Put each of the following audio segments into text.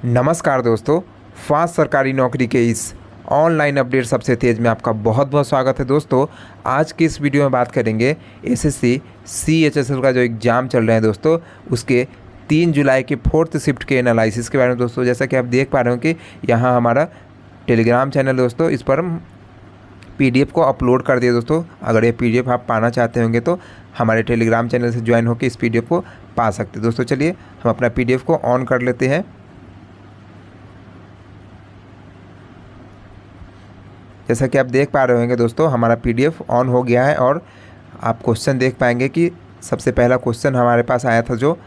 नमस्कार दोस्तों, फास्ट सरकारी नौकरी के इस ऑनलाइन अपडेट सबसे तेज़ में आपका बहुत बहुत स्वागत है। दोस्तों आज की इस वीडियो में बात करेंगे एसएससी सीएचएसएल का जो एग्ज़ाम चल रहे हैं दोस्तों, उसके 3 जुलाई के 4th शिफ्ट के एनालिसिस के बारे में। दोस्तों जैसा कि आप देख पा रहे हो कि यहाँ हमारा टेलीग्राम चैनल दोस्तों, इस पर हम PDF को अपलोड कर दिए दोस्तों। अगर ये PDF आप पाना चाहते होंगे तो हमारे टेलीग्राम चैनल से ज्वाइन होकर इस PDF को पा सकते हैं। दोस्तों चलिए हम अपना PDF को ऑन कर लेते हैं। जैसा कि आप देख पा रहे होंगे दोस्तों, हमारा PDF ऑन हो गया है और आप क्वेश्चन देख पाएंगे कि सबसे पहला क्वेश्चन हमारे पास आया था। जो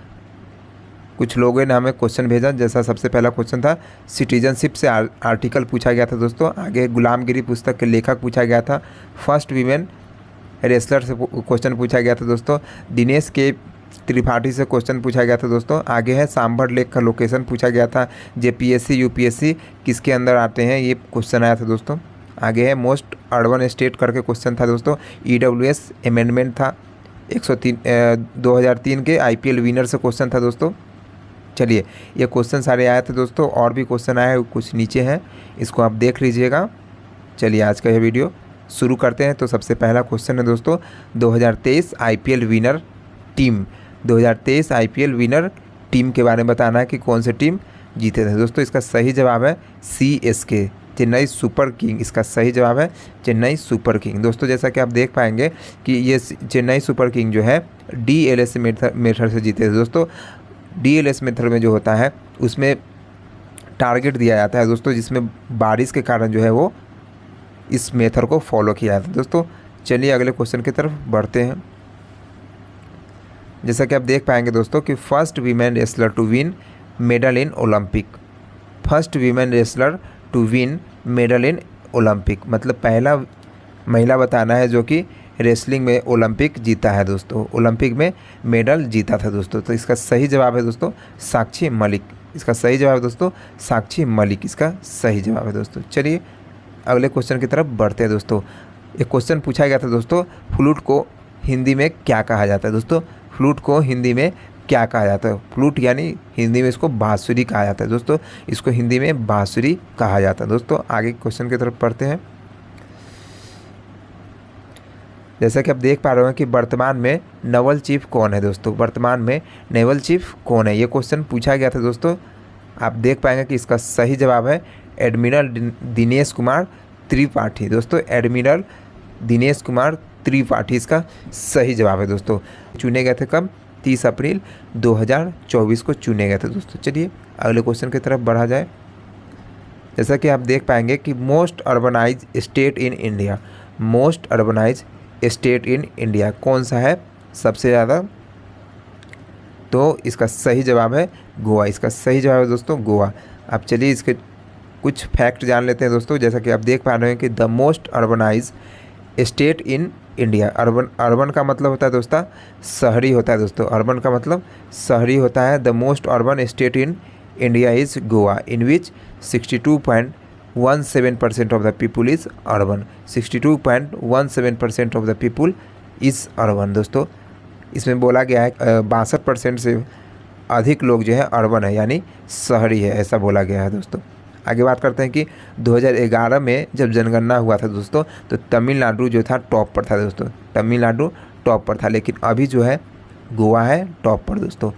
कुछ लोगों ने हमें क्वेश्चन भेजा, जैसा सबसे पहला क्वेश्चन था सिटीजनशिप से आर्टिकल पूछा गया था दोस्तों। आगे गुलामगिरी पुस्तक के लेखक पूछा गया था। फर्स्ट वीमेन रेसलर से क्वेश्चन पूछा गया था दोस्तों। दिनेश के त्रिपाठी से क्वेश्चन पूछा गया था दोस्तों। आगे है सांभर लेक का लोकेशन पूछा गया था। JPSC UPSC किसके अंदर आते हैं, ये क्वेश्चन आया था दोस्तों। आगे है मोस्ट अर्बन स्टेट करके क्वेश्चन था दोस्तों। EWS अमेंडमेंट था 2003 के IPL विनर से क्वेश्चन था दोस्तों। चलिए ये क्वेश्चन सारे आए थे दोस्तों, और भी क्वेश्चन आए हैं कुछ नीचे हैं, इसको आप देख लीजिएगा। चलिए आज का ये वीडियो शुरू करते हैं। तो सबसे पहला क्वेश्चन है दोस्तों 2023 IPL winner team. 2023 IPL winner team के बारे में बताना है कि कौन से टीम जीते थे दोस्तों। इसका सही जवाब है CSK, चेन्नई सुपर किंग। इसका सही जवाब है चेन्नई सुपर किंग। दोस्तों जैसा कि आप देख पाएंगे कि ये चेन्नई सुपर किंग जो है DLS मेथड से जीते थे दोस्तों। DLS मेथड में जो होता है उसमें टारगेट दिया जाता है दोस्तों, जिसमें बारिश के कारण जो है वो इस मेथड को फॉलो किया जाता है दोस्तों। चलिए अगले क्वेश्चन की तरफ बढ़ते हैं। जैसा कि आप देख पाएंगे दोस्तों कि first women wrestler to win medal in Olympic. First women wrestler to win medal in Olympic, मतलब पहला महिला बताना है जो कि रेसलिंग में ओलंपिक जीता है दोस्तों, ओलंपिक में मेडल जीता था दोस्तों। तो इसका सही जवाब है दोस्तों साक्षी मलिक। इसका सही जवाब है दोस्तों साक्षी मलिक, इसका सही जवाब है दोस्तों। चलिए अगले क्वेश्चन की तरफ बढ़ते हैं दोस्तों। एक क्वेश्चन पूछा गया था दोस्तों, फ्लूट को हिंदी में क्या कहा जाता है दोस्तों। फ्लूट को हिंदी में क्या कहा जाता है। फ्लूट यानी हिंदी में इसको बांसुरी कहा जाता है दोस्तों। इसको हिंदी में बांसुरी कहा जाता है दोस्तों। आगे क्वेश्चन की तरफ पढ़ते हैं। जैसा कि आप देख पा रहे हो कि वर्तमान में नेवल चीफ कौन है दोस्तों। वर्तमान में नेवल चीफ कौन है, ये क्वेश्चन पूछा गया था दोस्तों। आप देख पाएंगे कि इसका सही जवाब है एडमिरल दिनेश कुमार त्रिपाठी दोस्तों। एडमिरल दिनेश कुमार त्रिपाठी इसका सही जवाब है दोस्तों। चुने गए थे कब, 30 अप्रैल 2024 को चुने गए थे दोस्तों। चलिए अगले क्वेश्चन की तरफ बढ़ा जाए। जैसा कि आप देख पाएंगे कि most urbanise state in India. Most urbanise state in India कौन सा है सबसे ज़्यादा, तो इसका सही जवाब है गोवा। इसका सही जवाब है दोस्तों गोवा। अब चलिए इसके कुछ फैक्ट जान लेते हैं दोस्तों। जैसा कि आप देख पा रहे हैं कि the most urbanise state in India. Urban का मतलब होता है दोस्तों शहरी होता है दोस्तों। अर्बन का मतलब शहरी होता है। The most urban state in India is Goa, in which 62.17% of the people is urban. 62.17% of the people is urban दोस्तों। इसमें बोला गया है 62% से अधिक लोग जो है अर्बन है, यानी शहरी है, ऐसा बोला गया है दोस्तों। आगे बात करते हैं कि 2011 में जब जनगणना हुआ था दोस्तों, तो तमिलनाडु जो था टॉप पर था दोस्तों। तमिलनाडु टॉप पर था, लेकिन अभी जो है गोवा है टॉप पर दोस्तों।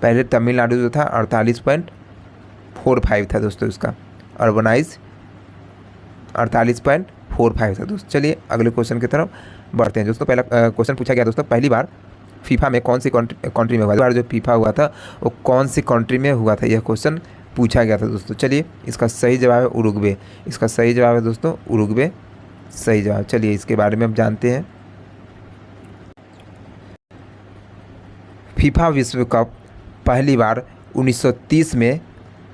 पहले तमिलनाडु जो था 48.45 था दोस्तों, इसका अर्बनाइज 48.45 था दोस्तों। चलिए अगले क्वेश्चन की तरफ बढ़ते हैं दोस्तों। पहला क्वेश्चन पूछा गया दोस्तों, पहली बार फीफा में कौन सी कंट्री में हुआ था। जो फीफा हुआ था वो कौन सी कंट्री में हुआ था, यह क्वेश्चन पूछा गया था दोस्तों। चलिए इसका सही जवाब है उरुग्वे। इसका सही जवाब है दोस्तों उरुग्वे, सही जवाब। चलिए इसके बारे में अब जानते हैं। फीफा विश्व कप पहली बार 1930 में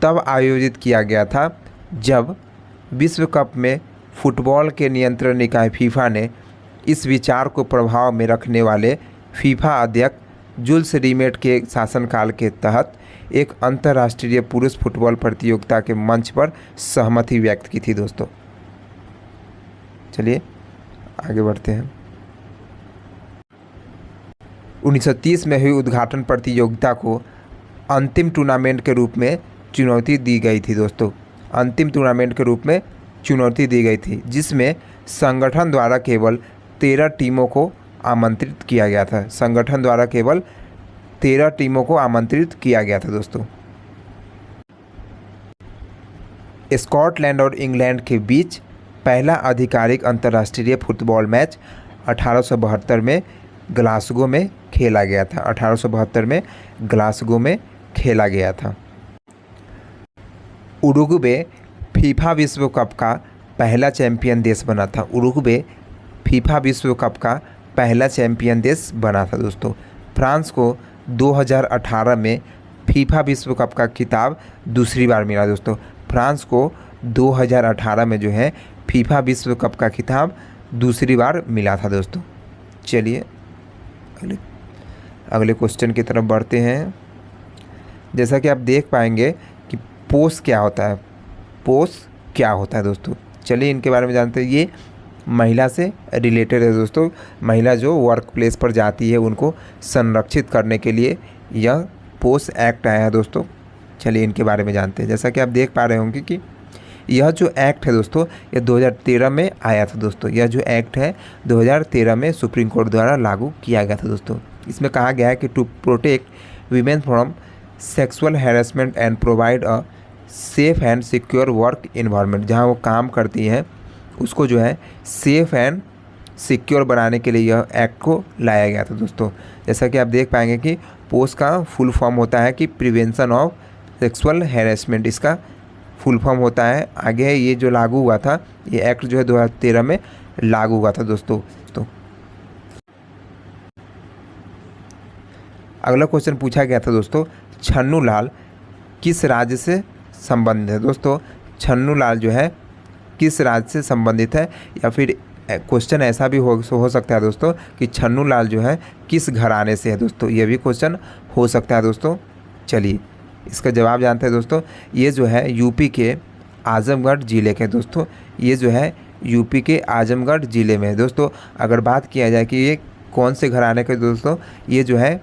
तब आयोजित किया गया था जब विश्व कप में फुटबॉल के नियंत्रण निकाय फीफा ने इस विचार को प्रभाव में रखने वाले फीफा अध्यक्ष जुल्स रिमेट के शासनकाल के तहत एक अंतर्राष्ट्रीय पुरुष फुटबॉल प्रतियोगिता के मंच पर सहमति व्यक्त की थी दोस्तों। चलिए आगे बढ़ते हैं। 1930 में हुई उद्घाटन प्रतियोगिता को अंतिम टूर्नामेंट के रूप में चुनौती दी गई थी दोस्तों, अंतिम टूर्नामेंट के रूप में चुनौती दी गई थी, जिसमें संगठन द्वारा केवल 13 टीमों को आमंत्रित किया गया था। संगठन द्वारा केवल 13 टीमों को आमंत्रित किया गया था दोस्तों। स्कॉटलैंड और इंग्लैंड के बीच पहला आधिकारिक अंतर्राष्ट्रीय फुटबॉल मैच 1872 में ग्लासगो में खेला गया था। 1872 में ग्लासगो में खेला गया था। उरुग्वे फीफा विश्व कप का पहला चैंपियन देश बना था। उरुग्वे फीफा विश्व कप का पहला चैंपियन देश बना था दोस्तों। फ्रांस को 2018 में फीफा विश्व कप का खिताब दूसरी बार मिला दोस्तों। फ्रांस को 2018 में जो है फीफा विश्व कप का खिताब दूसरी बार मिला था दोस्तों। चलिए अगले क्वेश्चन की तरफ बढ़ते हैं। जैसा कि आप देख पाएंगे कि पोस क्या होता है, पोस क्या होता है दोस्तों, चलिए इनके बारे में जानते हैं। ये महिला से रिलेटेड है दोस्तों। महिला जो वर्क प्लेस पर जाती है उनको संरक्षित करने के लिए यह पोस एक्ट आया है दोस्तों। चलिए इनके बारे में जानते हैं। जैसा कि आप देख पा रहे होंगे कि यह जो एक्ट है दोस्तों ये 2013 में आया था दोस्तों। यह जो एक्ट है 2013 में सुप्रीम कोर्ट द्वारा लागू किया गया था दोस्तों। इसमें कहा गया है कि to protect women from sexual harassment and provide a safe and secure work environment, जहाँ वो काम करती हैं उसको जो है सेफ एंड सिक्योर बनाने के लिए यह एक्ट को लाया गया था दोस्तों। जैसा कि आप देख पाएंगे कि पोस का फुल फॉर्म होता है कि प्रिवेंशन ऑफ सेक्सुअल हैरेसमेंट, इसका फुल फॉर्म होता है। आगे ये जो लागू हुआ था, ये एक्ट जो है 2013 में लागू हुआ था दोस्तों। तो अगला क्वेश्चन पूछा गया था दोस्तों, छन्नू लाल किस राज्य से संबंधित है दोस्तों। छन्नू लाल जो है किस राज्य से संबंधित है, या फिर क्वेश्चन ऐसा भी हो सकता है दोस्तों कि छन्नू लाल जो है किस घराने से है दोस्तों, ये भी क्वेश्चन हो सकता है दोस्तों। चलिए इसका जवाब जानते हैं दोस्तों। ये जो है यूपी के आजमगढ़ ज़िले के दोस्तों, ये जो है यूपी के आजमगढ़ ज़िले में है दोस्तों। अगर बात किया जाए कि ये कौन से घराने के दोस्तों, ये जो है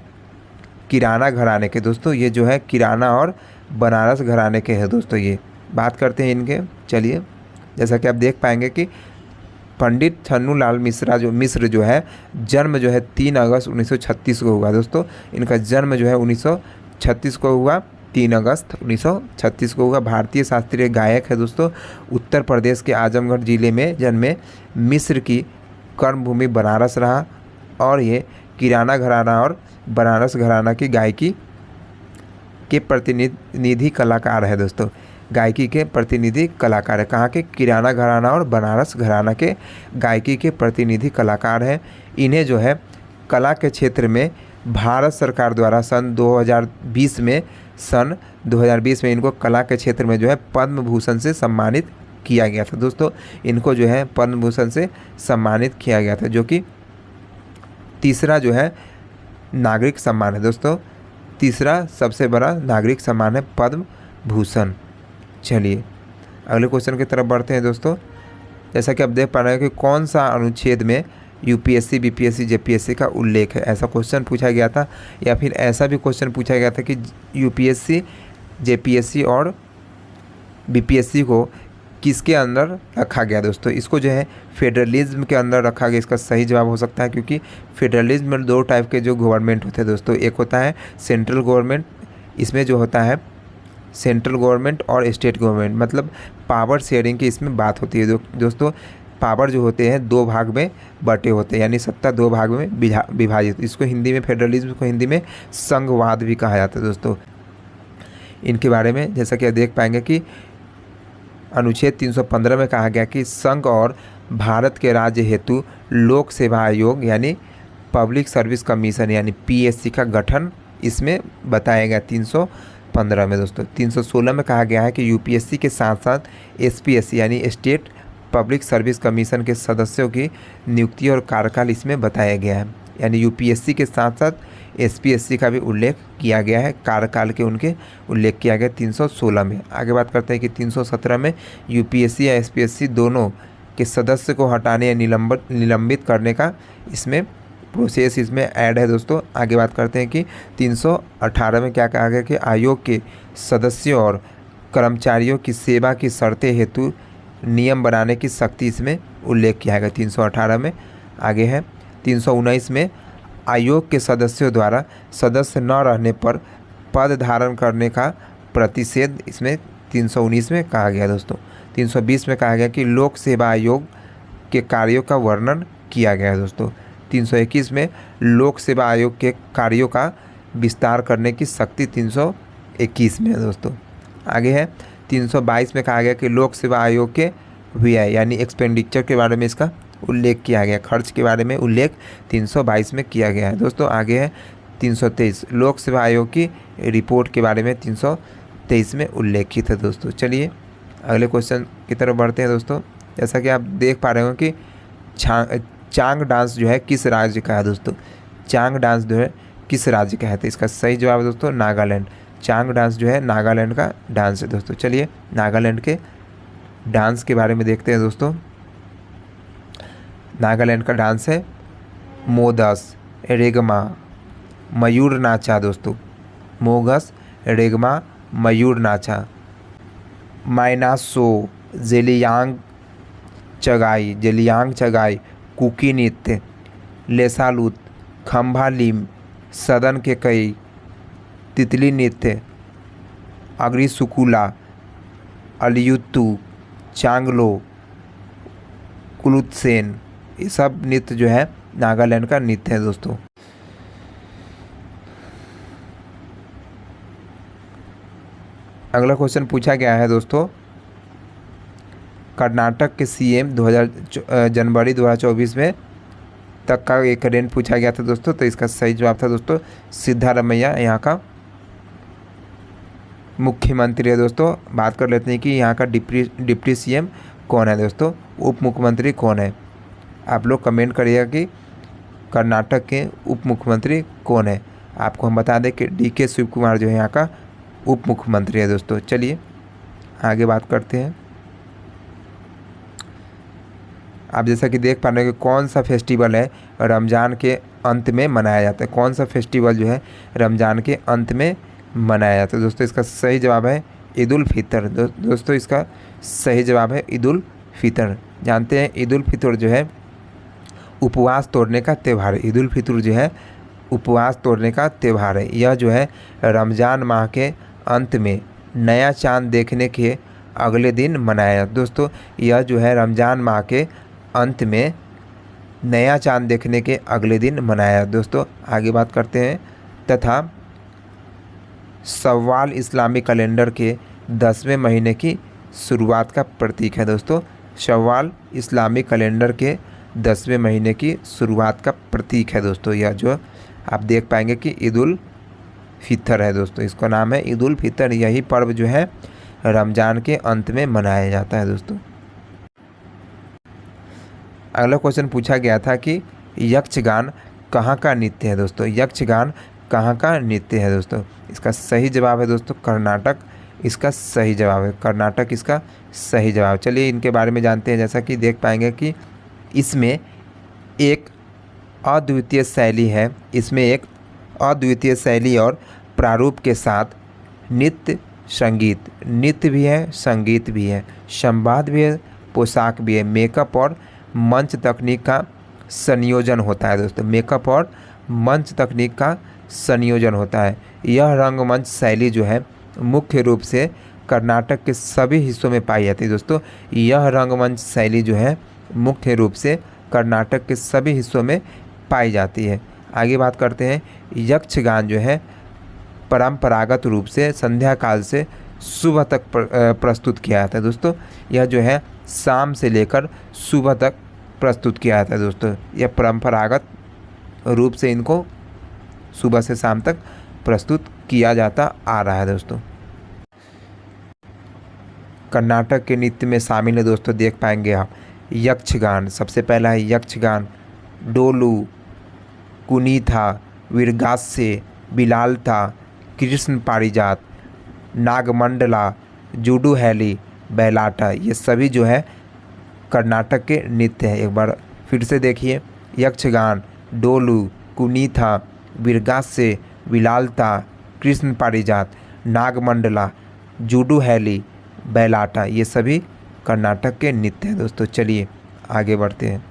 किराना घराने के दोस्तों। ये जो है किराना और बनारस घराने के हैं दोस्तों। ये बात करते हैं इनके। चलिए जैसा कि आप देख पाएंगे कि पंडित छन्नू लाल मिश्र जो है जन्म जो है 3 अगस्त 1936 को हुआ दोस्तों। इनका जन्म जो है 1936 को हुआ, 3 अगस्त 1936 को हुआ। भारतीय शास्त्रीय गायक है दोस्तों। उत्तर प्रदेश के आजमगढ़ ज़िले में जन्मे। मिश्र की कर्मभूमि बनारस रहा और ये किराना घराना और बनारस घराना की गायकी के प्रतिनिधि कलाकार है दोस्तों। गायकी के प्रतिनिधि कलाकार है। कहाँ के? किराना घराना और बनारस घराना के गायकी के प्रतिनिधि कलाकार हैं। इन्हें जो है कला के क्षेत्र में भारत सरकार द्वारा सन 2020 में इनको कला के क्षेत्र में जो है पद्म भूषण से सम्मानित किया गया था दोस्तों। इनको जो है पद्म भूषण से सम्मानित किया गया था, जो कि तीसरा जो है नागरिक सम्मान है दोस्तों। तीसरा सबसे बड़ा नागरिक सम्मान है पद्म भूषण। चलिए अगले क्वेश्चन की तरफ बढ़ते हैं दोस्तों। जैसा कि आप देख पा रहे हैं कि कौन सा अनुच्छेद में यूपीएससी, बीपीएससी, जेपीएससी का उल्लेख है, ऐसा क्वेश्चन पूछा गया था। या फिर ऐसा भी क्वेश्चन पूछा गया था कि यूपीएससी, जेपीएससी और बीपीएससी को किसके अंदर रखा गया दोस्तों। इसको जो है फेडरलिज्म के अंदर रखा गया। इसका सही जवाब हो सकता है, क्योंकि फेडरलिज्म में 2 टाइप के जो गवर्नमेंट होते हैं दोस्तों। एक होता है सेंट्रल गवर्नमेंट, इसमें जो होता है सेंट्रल गवर्नमेंट और स्टेट गवर्नमेंट, मतलब पावर शेयरिंग की इसमें बात होती है दोस्तों। पावर जो होते हैं 2 भाग में बटे होते हैं, यानी सत्ता 2 भाग में विभाजित। इसको हिंदी में फेडरलिज्म को हिंदी में संघवाद भी कहा जाता है दोस्तों। इनके बारे में जैसा कि आप देख पाएंगे कि अनुच्छेद 315 में कहा गया कि संघ और भारत के राज्य हेतु लोक सेवा आयोग यानी पब्लिक सर्विस कमीशन यानी पीएससी का गठन इसमें बताया गया 315 में दोस्तों। 316 में कहा गया है कि यूपीएससी के साथ साथ एसपीएससी यानी स्टेट पब्लिक सर्विस कमीशन के सदस्यों की नियुक्ति और कार्यकाल इसमें बताया गया है। यानी यूपीएससी के साथ साथ एसपीएससी का भी उल्लेख किया गया है, कार्यकाल के उनके उल्लेख किया गया 316 में। आगे बात करते हैं कि 317 में यूपीएससी या एसपीएससी दोनों के सदस्य को हटाने या निलंबित करने का इसमें प्रोसेस इसमें ऐड है दोस्तों। आगे बात करते हैं कि 318 में क्या कहा गया कि आयोग के सदस्यों और कर्मचारियों की सेवा की शर्तें हेतु नियम बनाने की शक्ति इसमें उल्लेख किया गया 318 में। आगे है 319 में आयोग के सदस्यों द्वारा सदस्य न रहने पर पद धारण करने का प्रतिषेध इसमें 319 में कहा गया दोस्तों। 320 में कहा गया कि लोक सेवा आयोग के कार्यों का वर्णन किया गया है दोस्तों। 321 में लोक सेवा आयोग के कार्यों का विस्तार करने की शक्ति 321 में है दोस्तों। आगे है 322 में कहा गया कि लोक सेवा आयोग के व्यय यानी एक्सपेंडिचर के बारे में इसका उल्लेख किया गया, खर्च के बारे में उल्लेख 322 में किया गया है दोस्तों। आगे है 323 लोक सेवा आयोग की रिपोर्ट के बारे में 323 में उल्लेखित है दोस्तों। चलिए अगले क्वेश्चन की तरफ बढ़ते हैं दोस्तों। जैसा कि आप देख पा रहे हो कि चांग डांस जो है किस राज्य का है दोस्तों। चांग डांस जो है किस राज्य का है, तो इसका सही जवाब है दोस्तों नागालैंड। चांग डांस जो है नागालैंड का डांस है दोस्तों। चलिए नागालैंड के डांस के बारे में देखते हैं दोस्तों। नागालैंड का डांस है मोगस रेगमा मयूर नाचा दोस्तों। मोगस रेगमा मयूर नाचा। माइनासो जेलियांग चगाई कुकी नृत्य लेसालूत खम्भालीम सदन के कई तितली नृत्य अग्रिसुकुला अलियुत्तु चांगलो कुलुत्सेन, ये सब नृत्य जो है नागालैंड का नृत्य है दोस्तों। अगला क्वेश्चन पूछा गया है दोस्तों कर्नाटक के सीएम जनवरी 2024 में तक का एक रेंट पूछा गया था दोस्तों। तो इसका सही जवाब था दोस्तों सिद्धारमैया यहाँ का मुख्यमंत्री है दोस्तों। बात कर लेते हैं कि यहाँ का डिप्टी सीएम कौन है दोस्तों, उप मुख्यमंत्री कौन है। आप लोग कमेंट करिएगा कि कर्नाटक के उप मुख्यमंत्री कौन है। आपको हम बता दें कि DK शिव कुमार जो है यहाँ का उप मुख्यमंत्री है दोस्तों। चलिए आगे बात करते हैं। आप जैसा कि देख पा रहे हैं कि कौन सा फेस्टिवल है रमज़ान के अंत में मनाया जाता है, कौन सा फेस्टिवल जो है रमज़ान के अंत में मनाया जाता है दोस्तों। इसका सही जवाब है ईद उल फितर दोस्तों। इसका सही जवाब है ईद उल फितर। जानते हैं ईद उल फितर जो है उपवास तोड़ने का त्यौहार है। ईद उल फितर जो है उपवास तोड़ने का त्यौहार है। यह जो है रमज़ान माह के अंत में नया चांद देखने के अगले दिन मनाया दोस्तों। यह जो है रमज़ान माह के अंत में नया चांद देखने के अगले दिन मनाया दोस्तों। आगे बात करते हैं। तथा शव्वाल इस्लामी कैलेंडर के 10वें महीने की शुरुआत का प्रतीक है दोस्तों। शव्वाल इस्लामी कैलेंडर के 10वें महीने की शुरुआत का प्रतीक है दोस्तों। यह जो आप देख पाएंगे कि ईद उल फितर है दोस्तों। इसका नाम है ईद उल फितर। यही पर्व जो है रमज़ान के अंत में मनाया जाता है दोस्तों। अगला क्वेश्चन पूछा गया था कि यक्षगान कहाँ का नृत्य है दोस्तों। यक्षगान कहाँ का नृत्य है दोस्तों। इसका सही जवाब है दोस्तों कर्नाटक। इसका सही जवाब है कर्नाटक, इसका सही जवाब। चलिए इनके बारे में जानते हैं। जैसा कि देख पाएंगे कि इसमें एक अद्वितीय शैली है। इसमें एक अद्वितीय शैली और प्रारूप के साथ नृत्य संगीत, नृत्य भी है, संगीत भी है, संवाद भी है, पोशाक भी है, मेकअप और मंच तकनीक का संयोजन होता है दोस्तों। मेकअप और मंच तकनीक का संयोजन होता है। यह रंगमंच शैली जो है मुख्य रूप से कर्नाटक के सभी हिस्सों में पाई जाती है दोस्तों। यह रंगमंच शैली जो है मुख्य रूप से कर्नाटक के सभी हिस्सों में पाई जाती है। आगे बात करते हैं। यक्षगान जो है परंपरागत रूप से संध्या काल से सुबह तक प्रस्तुत किया जाता है दोस्तों। यह जो है शाम से लेकर सुबह तक प्रस्तुत किया जाता है दोस्तों। यह परंपरागत रूप से इनको सुबह से शाम तक प्रस्तुत किया जाता आ रहा है दोस्तों। कर्नाटक के नृत्य में शामिल है दोस्तों, देख पाएंगे आप यक्षगान। सबसे पहला है यक्षगान, डोलू, कुनीथा, वीरगास्य, बिलालता, कृष्ण पारिजात, नागमंडला, जुडू हैली, बैलाटा, ये सभी जो है कर्नाटक के नृत्य हैं। एक बार फिर से देखिए। यक्षगान, डोलू, कुनीथा, वीरगास्य, बिलालता, कृष्ण पारिजात, नागमंडला, जुडुहैली, बैलाटा, ये सभी कर्नाटक के नृत्य हैं दोस्तों। चलिए आगे बढ़ते हैं।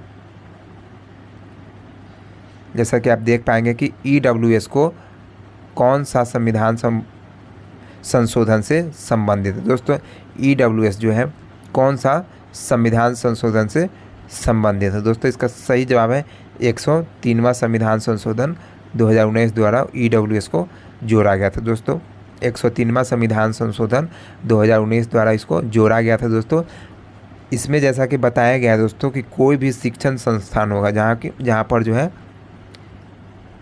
जैसा कि आप देख पाएंगे कि EWS को कौन सा संविधान संशोधन से संबंधित है। दोस्तों EWS जो है कौन सा संविधान संशोधन से संबंधित है। दोस्तों इसका सही जवाब है 103वां संविधान संशोधन 2019 द्वारा EWS को जोड़ा गया था। दोस्तों 103वां संविधान संशोधन 2019 द्वारा इसको जोड़ा गया था। दोस्तों इसमें जैसा कि बताया गया है दोस्तों कि कोई भी शिक्षण संस्थान होगा जहाँ पर जो है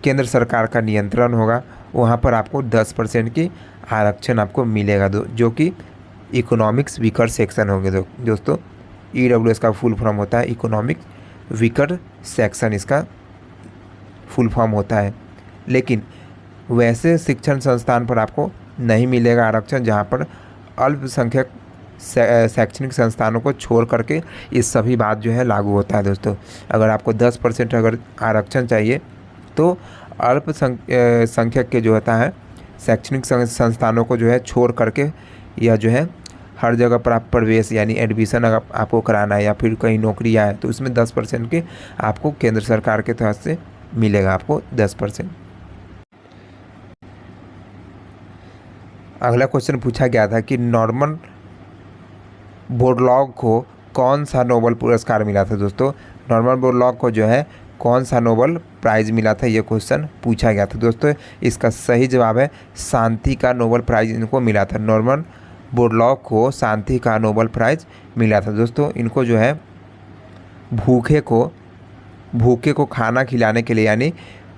केंद्र सरकार का नियंत्रण होगा, वहाँ पर आपको 10% की आरक्षण आपको मिलेगा जो कि इकोनॉमिक्स वीकर सेक्शन होंगे। दोस्तों EWS का फुल फॉर्म होता है इकोनॉमिक वीकर सेक्शन, इसका फुल फॉर्म होता है। लेकिन वैसे शिक्षण संस्थान पर आपको नहीं मिलेगा आरक्षण जहाँ पर अल्पसंख्यक शैक्षणिक संस्थानों को छोड़ करके ये सभी बात जो है लागू होता है। दोस्तों अगर आपको 10% अगर आरक्षण चाहिए तो अल्पसंख्यक के जो होता है शैक्षणिक संस्थानों को जो है छोड़ करके या जो है हर जगह पर आप प्रवेश यानी एडमिशन अगर आपको कराना है या फिर कहीं नौकरी आए तो उसमें 10% के आपको केंद्र सरकार के तरफ से मिलेगा, आपको 10%। अगला क्वेश्चन पूछा गया था कि नॉर्मन बोरलॉग को कौन सा नोबेल पुरस्कार मिला था। दोस्तों नॉर्मन बोरलॉग को जो है कौन सा नोबेल प्राइज़ मिला था, ये क्वेश्चन पूछा गया था। दोस्तों इसका सही जवाब है शांति का नोबेल प्राइज़ इनको मिला था। नॉर्मन बोरलॉग को शांति का नोबेल प्राइज़ मिला था। दोस्तों इनको जो है भूखे को खाना खिलाने के लिए यानी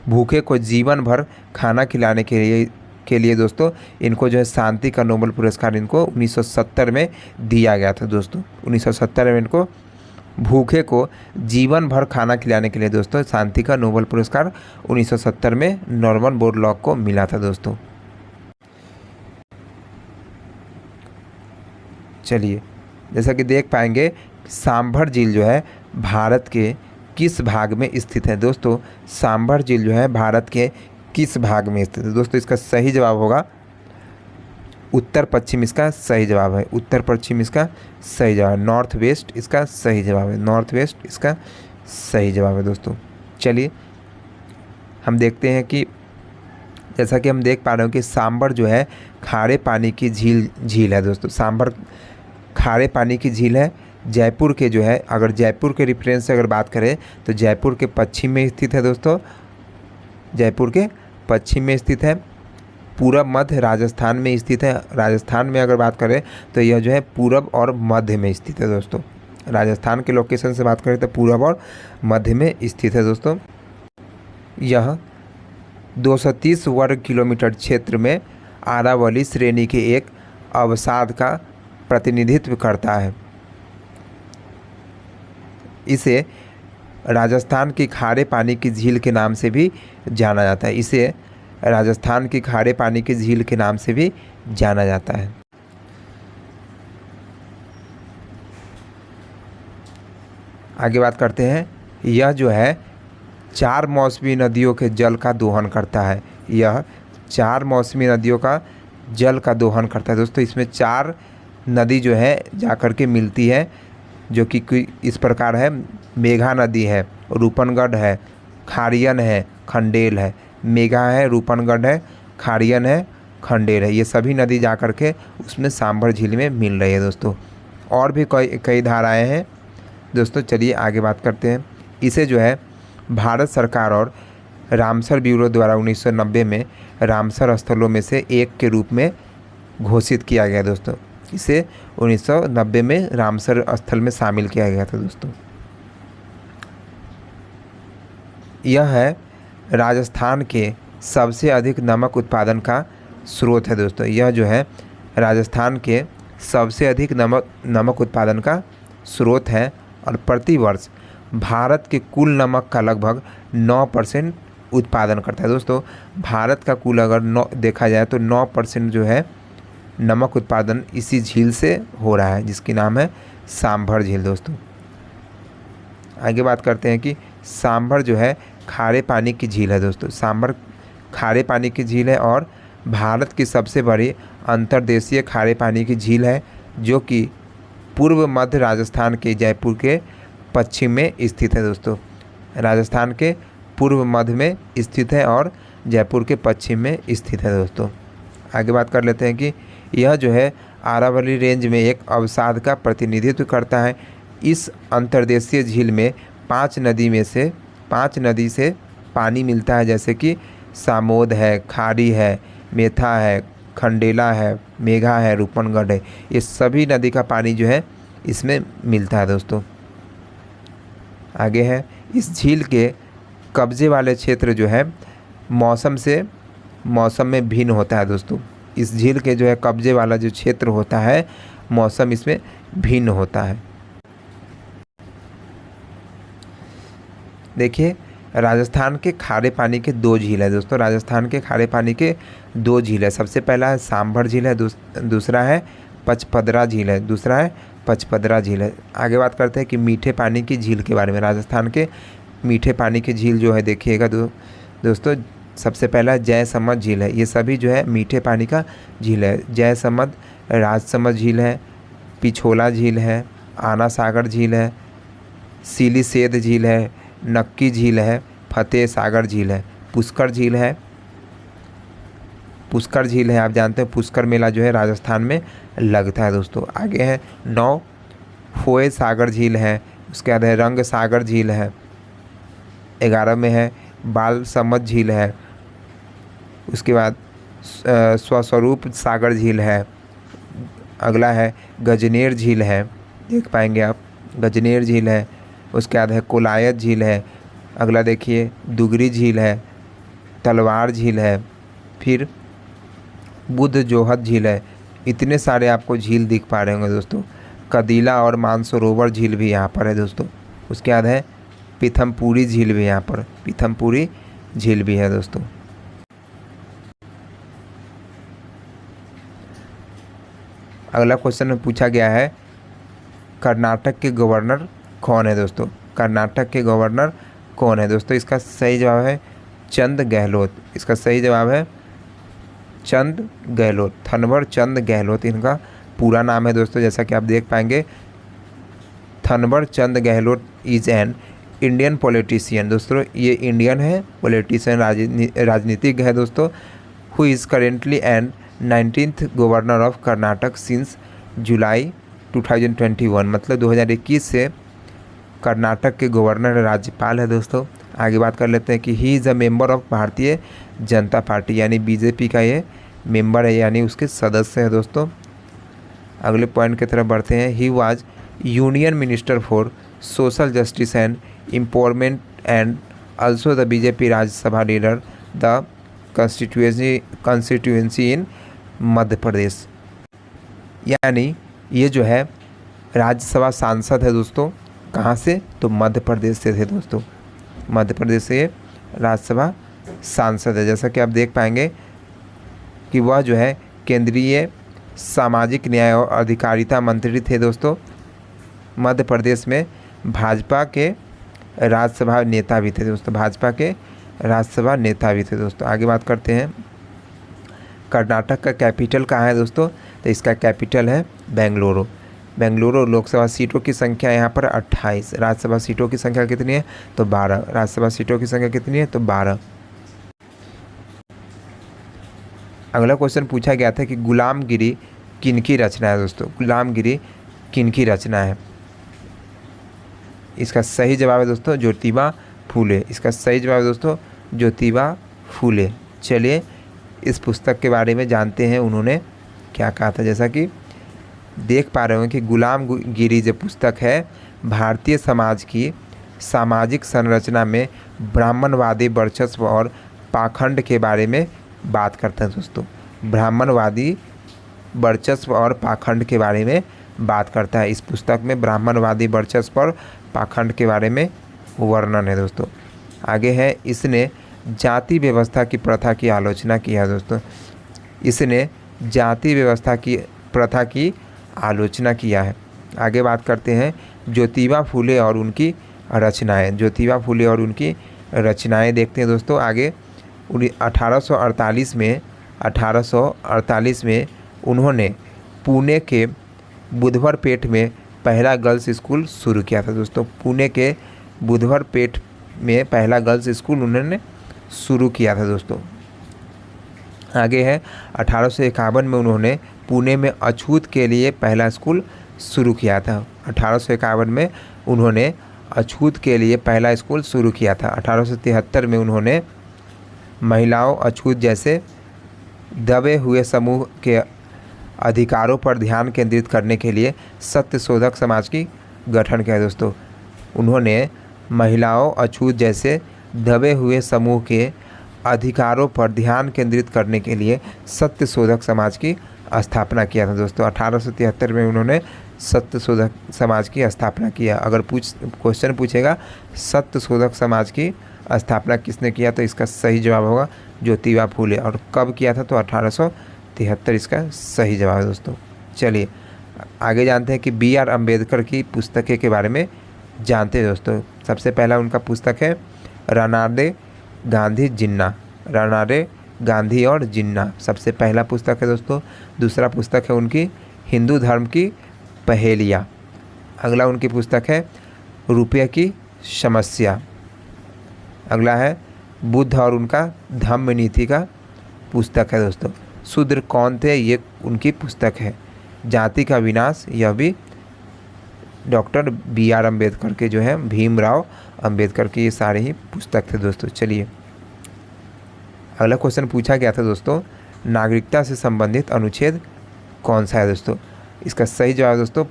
भूखे को जीवन भर खाना खिलाने के लिए दोस्तों इनको जो है शांति का नोबेल पुरस्कार इनको 1970 में दिया गया था। दोस्तों 1970 में इनको भूखे को जीवन भर खाना खिलाने के लिए दोस्तों शांति का नोबेल पुरस्कार 1970 में नॉर्मन बोरलॉग को मिला था। दोस्तों चलिए जैसा कि देख पाएंगे सांभर झील जो है भारत के किस भाग में स्थित है। दोस्तों सांभर झील जो है भारत के किस भाग में स्थित है। दोस्तों इसका सही जवाब होगा उत्तर पश्चिम, इसका सही जवाब है उत्तर पश्चिम, इसका सही जवाब है नॉर्थ वेस्ट, इसका सही जवाब है नॉर्थ वेस्ट, इसका सही जवाब है। दोस्तों चलिए हम देखते हैं कि जैसा कि हम देख पा रहे हो कि सांभर जो है खारे पानी की झील है। दोस्तों सांभर खारे पानी की झील है, जयपुर के जो है अगर जयपुर के रेफरेंस से अगर बात करें तो जयपुर के पश्चिम में स्थित है। दोस्तों जयपुर के पश्चिम में स्थित है, पूरब मध्य राजस्थान में स्थित है। राजस्थान में अगर बात करें तो यह जो है पूरब और मध्य में स्थित है। दोस्तों राजस्थान के लोकेशन से बात करें तो पूरब और मध्य में स्थित है। दोस्तों यह 230 वर्ग किलोमीटर क्षेत्र में आरावली श्रेणी के एक अवसाद का प्रतिनिधित्व करता है। इसे राजस्थान की खारे पानी की झील के नाम से भी जाना जाता है। इसे राजस्थान की खारे पानी की झील के नाम से भी जाना जाता है। आगे बात करते हैं, यह जो है 4 मौसमी नदियों के जल का दोहन करता है। यह 4 मौसमी नदियों का जल का दोहन करता है। दोस्तों इसमें 4 नदी जो है जाकर के मिलती है जो कि इस प्रकार है, मेघा नदी है, रूपनगढ़ है, खारियन है, खंडेल है। मेघा है, रूपनगढ़ है, खारियन है, खंडेल है, ये सभी नदी जा कर के उसमें सांभर झील में मिल रही है। दोस्तों और भी कई धाराएं हैं। दोस्तों चलिए आगे बात करते हैं। इसे जो है भारत सरकार और रामसर ब्यूरो द्वारा 1990 में रामसर स्थलों में से एक के रूप में घोषित किया गया। दोस्तों इसे 1990 में रामसर स्थल में शामिल किया गया था। दोस्तों यह है राजस्थान के सबसे अधिक नमक उत्पादन का स्रोत है। दोस्तों यह जो है राजस्थान के सबसे अधिक नमक उत्पादन का स्रोत है और प्रति वर्ष भारत के कुल नमक का लगभग 9% उत्पादन करता है। दोस्तों भारत का कुल अगर देखा जाए तो 9% जो है नमक उत्पादन इसी झील से हो रहा है जिसकी नाम है सांभर झील। दोस्तों आगे बात करते हैं कि सांभर जो है खारे पानी की झील है। दोस्तों सांभर खारे पानी की झील है और भारत की सबसे बड़ी अंतर्देशीय खारे पानी की झील है जो कि पूर्व मध्य राजस्थान के जयपुर के पश्चिम में स्थित है दोस्तों। राजस्थान के पूर्व मध्य में स्थित है और जयपुर के पश्चिम में स्थित है दोस्तों। आगे बात कर लेते हैं कि यह जो है अरावली रेंज में एक अवसाद का प्रतिनिधित्व करता है। इस अंतर्देशीय झील में 5 नदी से पानी मिलता है, जैसे कि सामोद है, खारी है, मेथा है, खंडेला है, मेघा है, रूपनगढ़ है। ये सभी नदी का पानी जो है इसमें मिलता है दोस्तों। आगे है, इस झील के कब्जे वाले क्षेत्र जो है मौसम में भिन्न होता है दोस्तों। इस झील के जो है कब्जे वाला जो क्षेत्र होता है मौसम इसमें भिन्न होता है। देखिए, राजस्थान के खारे पानी के 2 झील है दोस्तों। राजस्थान के खारे पानी के 2 झील है। सबसे पहला है सांभर झील है, दूसरा है पचपदरा झील है। आगे बात करते हैं कि मीठे पानी की झील के बारे में। राजस्थान के मीठे पानी की झील जो है देखिएगा दोस्तों, सबसे पहला जयसमंद झील है। ये सभी जो है मीठे पानी का झील है। जयसमंद, राजसमंद झील है, पिछोला झील है, आना सागर झील है, सीलीसेद झील है, नक्की झील है, फतेह सागर झील है, पुष्कर झील है। आप जानते हैं पुष्कर मेला जो है राजस्थान में लगता है दोस्तों। आगे है 9 फोए सागर झील है। उसके बाद है रंग सागर झील है। 11 में है बाल समद झील है। उसके बाद स्वस्वरूप सागर झील है। अगला है गजनेर झील है, देख पाएंगे आप, गजनेर झील है। उसके बाद है कोलायत झील है। अगला देखिए दुगरी झील है, तलवार झील है, फिर बुद्ध जोहत झील है। इतने सारे आपको झील दिख पा रहे होंगे दोस्तों। कदीला और मानसरोवर झील भी यहाँ पर है दोस्तों। उसके बाद है पीथमपुरी झील भी यहाँ पर, पीथमपुरी झील भी है दोस्तों। अगला क्वेश्चन में पूछा गया है कर्नाटक के गवर्नर कौन है दोस्तों। कर्नाटक के गवर्नर कौन है दोस्तों। इसका सही जवाब है चंद गहलोत। इसका सही जवाब है चंद गहलोत, थनवर चंद गहलोत इनका पूरा नाम है दोस्तों। जैसा कि आप देख पाएंगे, Thawar Chand Gehlot is an Indian politician दोस्तों। ये इंडियन है, पॉलिटिशियन, राजनीतिज्ञ है दोस्तों। Who is currently and 19th governor of Karnataka since July 2021, मतलब 2021 से कर्नाटक के गवर्नर राज्यपाल है दोस्तों। आगे बात कर लेते हैं कि he is a member of Bharatiya Janata party, यानी बीजेपी का ये मेंबर है, यानी उसके सदस्य है दोस्तों। अगले पॉइंट की तरफ बढ़ते हैं। He was union minister for social justice and empowerment and also the BJP Rajya Sabha leader the constituency in Madhya Pradesh, यानी ये जो है राज्यसभा सांसद है दोस्तों। कहाँ से? तो मध्य प्रदेश से थे दोस्तों। मध्य प्रदेश से राज्यसभा सांसद है। जैसा कि आप देख पाएंगे कि वह जो है केंद्रीय सामाजिक न्याय और अधिकारिता मंत्री थे दोस्तों। मध्य प्रदेश में भाजपा के राज्यसभा नेता भी थे दोस्तों। भाजपा के राज्यसभा नेता भी थे दोस्तों। आगे बात करते हैं, कर्नाटक का कैपिटल कहाँ है दोस्तों। तो इसका कैपिटल है बेंगलुरु। बेंगलुरु। लोकसभा सीटों की संख्या यहाँ पर 28। राज्यसभा सीटों की संख्या कितनी है? तो 12। राज्यसभा सीटों की संख्या कितनी है? तो 12। अगला क्वेश्चन पूछा गया था कि गुलामगिरी किनकी रचना है दोस्तों। गुलामगिरी किनकी रचना है? इसका सही जवाब है दोस्तों ज्योतिबा फूले। इसका सही जवाब है दोस्तों ज्योतिबा फूले। चलिए इस पुस्तक के बारे में जानते हैं उन्होंने क्या कहा था। जैसा कि देख पा रहे हो कि गुलामगिरी जो पुस्तक है भारतीय समाज की सामाजिक संरचना में ब्राह्मणवादी वर्चस्व और पाखंड के बारे में बात करता है दोस्तों। ब्राह्मणवादी वर्चस्व और पाखंड के बारे में बात करता है। इस पुस्तक में ब्राह्मणवादी वर्चस्व और पाखंड के बारे में वर्णन है दोस्तों। आगे है, इसने जाति व्यवस्था की प्रथा की आलोचना की है दोस्तों। इसने जाति व्यवस्था की प्रथा की आलोचना किया है। आगे बात करते हैं ज्योतिबा फूले और उनकी रचनाएं। ज्योतिबा फूले और उनकी रचनाएं देखते हैं दोस्तों। आगे 1848 में उन्होंने पुणे के बुधवारपेट में पहला गर्ल्स स्कूल शुरू किया था दोस्तों। पुणे के बुधवारपेट में पहला गर्ल्स स्कूल उन्होंने शुरू किया था दोस्तों। आगे है 1851 में उन्होंने पुणे में अछूत के लिए पहला स्कूल शुरू किया था। 1851 में उन्होंने अछूत के लिए पहला स्कूल शुरू किया था। 1873 में उन्होंने महिलाओं अछूत जैसे दबे हुए समूह के अधिकारों पर ध्यान केंद्रित करने के लिए सत्यशोधक समाज की गठन किया दोस्तों। उन्होंने महिलाओं अछूत जैसे दबे हुए समूह के अधिकारों पर ध्यान केंद्रित करने के लिए सत्यशोधक समाज की स्थापना किया था दोस्तों। 1873 में उन्होंने सत्यशोधक समाज की स्थापना किया। अगर क्वेश्चन पूछेगा सत्यशोधक समाज की स्थापना किसने किया तो इसका सही जवाब होगा ज्योतिबा फूले। और कब किया था तो 1873 इसका सही जवाब है दोस्तों। चलिए आगे जानते हैं कि बी.आर. अम्बेडकर की पुस्तकें के बारे में जानते हैं दोस्तों। सबसे पहला उनका पुस्तक है रनाडे गांधी जिन्ना। रनाडे गांधी और जिन्ना सबसे पहला पुस्तक है दोस्तों। दूसरा पुस्तक है उनकी हिंदू धर्म की पहेलियाँ। अगला उनकी पुस्तक है रुपये की समस्या। अगला है बुद्ध और उनका धम्म नीति का पुस्तक है दोस्तों। शूद्र कौन थे ये उनकी पुस्तक है। जाति का विनाश यह भी डॉक्टर बी.आर. अम्बेडकर के जो है भीमराव अम्बेडकर की ये सारे ही पुस्तक थे दोस्तों। चलिए अगला क्वेश्चन पूछा गया था दोस्तों नागरिकता से संबंधित अनुच्छेद कौन सा है दोस्तों। इसका सही जवाब दोस्तों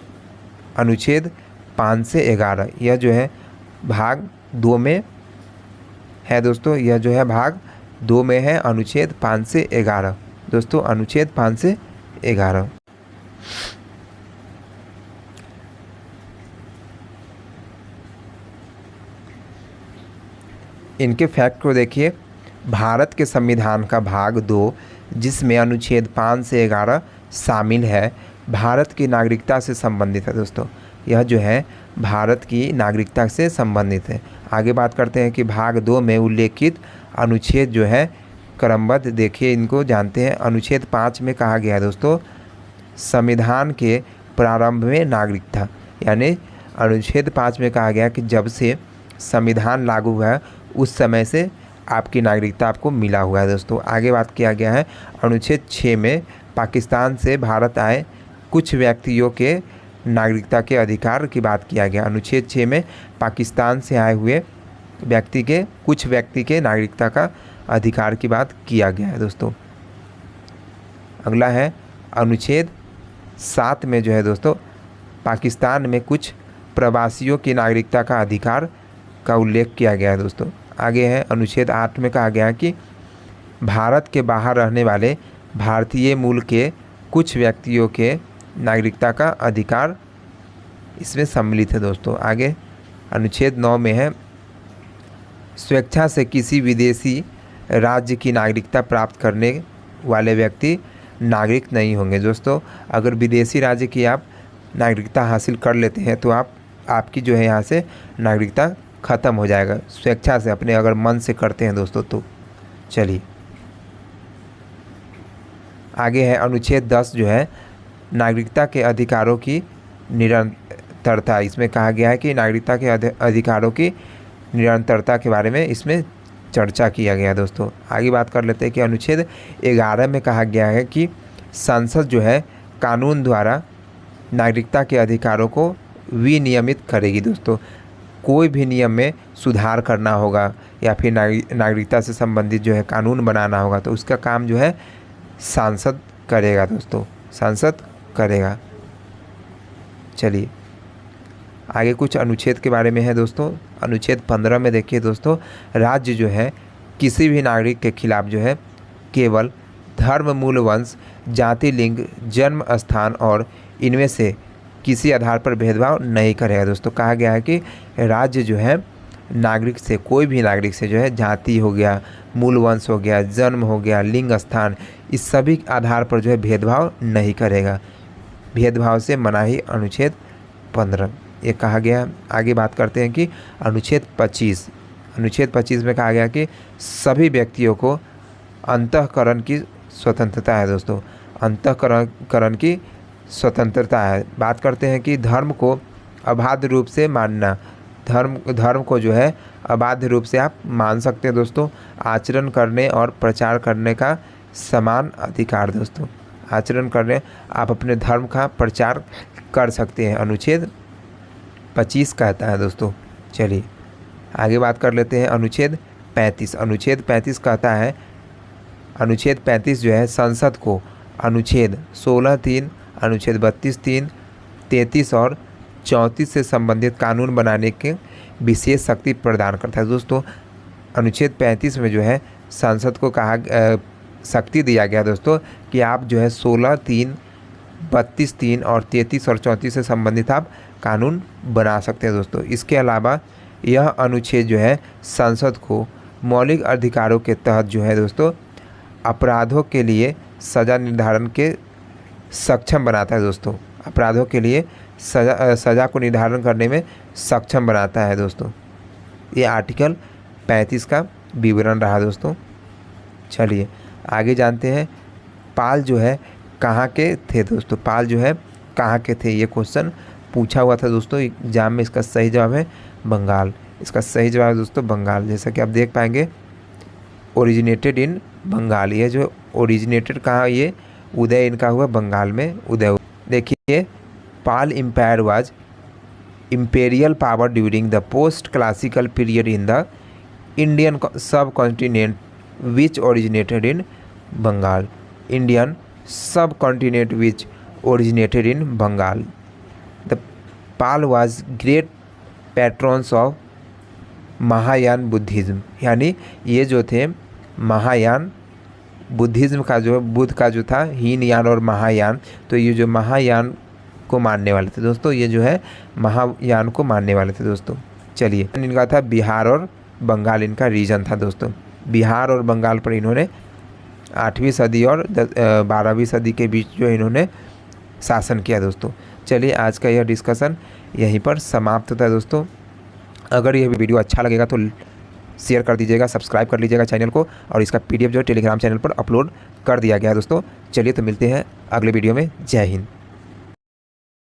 अनुच्छेद 5 से 11। यह जो है भाग 2 में है दोस्तों। यह जो है भाग 2 में है अनुच्छेद 5 से 11 दोस्तों। अनुच्छेद 5 से 11। इनके फैक्ट को देखिए। भारत के संविधान का भाग 2 जिसमें अनुच्छेद 5 से 11 शामिल है भारत की नागरिकता से संबंधित है दोस्तों। यह जो है भारत की नागरिकता से संबंधित है। आगे बात करते हैं कि भाग 2 में उल्लेखित अनुच्छेद जो है क्रमबद्ध देखिए इनको जानते हैं। अनुच्छेद 5 में कहा गया है दोस्तों संविधान के प्रारंभ में नागरिकता, यानी अनुच्छेद 5 में कहा गया कि जब से संविधान लागू हुआ है उस समय से आपकी नागरिकता आपको मिला हुआ है दोस्तों। आगे बात किया गया है अनुच्छेद 6 में पाकिस्तान से भारत आए कुछ व्यक्तियों के नागरिकता के अधिकार की बात किया गया। अनुच्छेद 6 में पाकिस्तान से आए हुए कुछ व्यक्ति के नागरिकता का अधिकार की बात किया गया है दोस्तों। अगला है अनुच्छेद 7 में जो है दोस्तों पाकिस्तान में कुछ प्रवासियों की नागरिकता का अधिकार का उल्लेख किया गया है दोस्तों। आगे है अनुच्छेद 8 में कहा गया कि भारत के बाहर रहने वाले भारतीय मूल के कुछ व्यक्तियों के नागरिकता का अधिकार इसमें सम्मिलित है दोस्तों। आगे अनुच्छेद 9 में है स्वेच्छा से किसी विदेशी राज्य की नागरिकता प्राप्त करने वाले व्यक्ति नागरिक नहीं होंगे दोस्तों। अगर विदेशी राज्य की आप नागरिकता हासिल कर लेते हैं तो आपकी जो है यहाँ से नागरिकता ख़त्म हो जाएगा। स्वेच्छा से अपने अगर मन से करते हैं दोस्तों तो। चलिए आगे है अनुच्छेद 10 जो है नागरिकता के अधिकारों की निरंतरता। इसमें कहा गया है कि नागरिकता के अधिकारों की निरंतरता के बारे में इसमें चर्चा किया गया दोस्तों। आगे बात कर लेते हैं कि अनुच्छेद 11 में कहा गया है कि संसद जो है कानून द्वारा नागरिकता के अधिकारों को विनियमित करेगी दोस्तों। कोई भी नियम में सुधार करना होगा या फिर नागरिकता से संबंधित जो है कानून बनाना होगा तो उसका काम जो है सांसद करेगा दोस्तों, सांसद करेगा। चलिए आगे कुछ अनुच्छेद के बारे में है दोस्तों। अनुच्छेद 15 में देखिए दोस्तों राज्य जो है किसी भी नागरिक के खिलाफ जो है केवल धर्म, मूल, वंश, जाति, लिंग, जन्म स्थान और इनमें से किसी आधार पर भेदभाव नहीं करेगा दोस्तों। कहा गया है कि राज्य जो है नागरिक से, कोई भी नागरिक से जो है जाति हो गया, मूल वंश हो गया, जन्म हो गया, लिंग, स्थान, इस सभी आधार पर जो है भेदभाव नहीं करेगा। भेदभाव से मनाही अनुच्छेद 15 ये कहा गया। आगे बात करते हैं कि अनुच्छेद 25 में कहा गया कि सभी व्यक्तियों को अंतःकरण की स्वतंत्रता है दोस्तों। अंतःकरण की स्वतंत्रता है। बात करते हैं कि धर्म को अबाध रूप से मानना, धर्म को जो है अबाध रूप से आप मान सकते हैं दोस्तों। आचरण करने और प्रचार करने का समान अधिकार दोस्तों, आचरण करने आप अपने धर्म का प्रचार कर सकते हैं, अनुच्छेद 25 कहता है दोस्तों। चलिए आगे बात कर लेते हैं अनुच्छेद 35। अनुच्छेद 35 कहता है, अनुच्छेद 35 जो है संसद को अनुच्छेद 16(3), अनुच्छेद 32(3), 33 और 34 से संबंधित कानून बनाने के विशेष शक्ति प्रदान करता है दोस्तों। अनुच्छेद 35 में जो है संसद को शक्ति दिया गया दोस्तों कि आप जो है 16(3), 32(3) और 33 और 34 से संबंधित आप कानून बना सकते हैं दोस्तों। इसके अलावा यह अनुच्छेद जो है संसद को मौलिक अधिकारों के तहत जो है दोस्तों अपराधों के लिए सज़ा निर्धारण के सक्षम बनाता है दोस्तों। अपराधों के लिए सज़ा को निर्धारण करने में सक्षम बनाता है दोस्तों। ये आर्टिकल 35 का विवरण रहा दोस्तों। चलिए आगे जानते हैं पाल जो है कहाँ के थे दोस्तों। पाल जो है कहाँ के थे, ये क्वेश्चन पूछा हुआ था दोस्तों एग्जाम में। इसका सही जवाब है बंगाल। इसका सही जवाब है दोस्तों बंगाल। जैसा कि आप देख पाएंगे ओरिजिनेटेड इन बंगाल। ये जो ओरिजिनेटेड कहाँ, ये उदय इनका हुआ बंगाल में, उदय। देखिए Pala empire was imperial power during the post-classical period in the Indian subcontinent which originated in Bengal. Indian subcontinent which originated in Bengal. The Pal was great patrons of Mahayana Buddhism, यानी ये जो थे महायान बुद्धिज़्म का जो बुद्ध का जो था हीनयान और महायान, तो ये जो महायान को मानने वाले थे दोस्तों, ये जो है महायान को मानने वाले थे दोस्तों। चलिए इनका था बिहार और बंगाल, इनका रीजन था दोस्तों। बिहार और बंगाल पर इन्होंने 8वीं सदी और 12वीं सदी के बीच जो इन्होंने शासन किया दोस्तों। चलिए आज का यह डिस्कशन यहीं पर समाप्त होता है दोस्तों। अगर यह वीडियो अच्छा लगेगा तो शेयर कर दीजिएगा, सब्सक्राइब कर लीजिएगा चैनल को, और इसका PDF जो है टेलीग्राम चैनल पर अपलोड कर दिया गया है दोस्तों। चलिए तो मिलते हैं अगले वीडियो में। जय हिंद।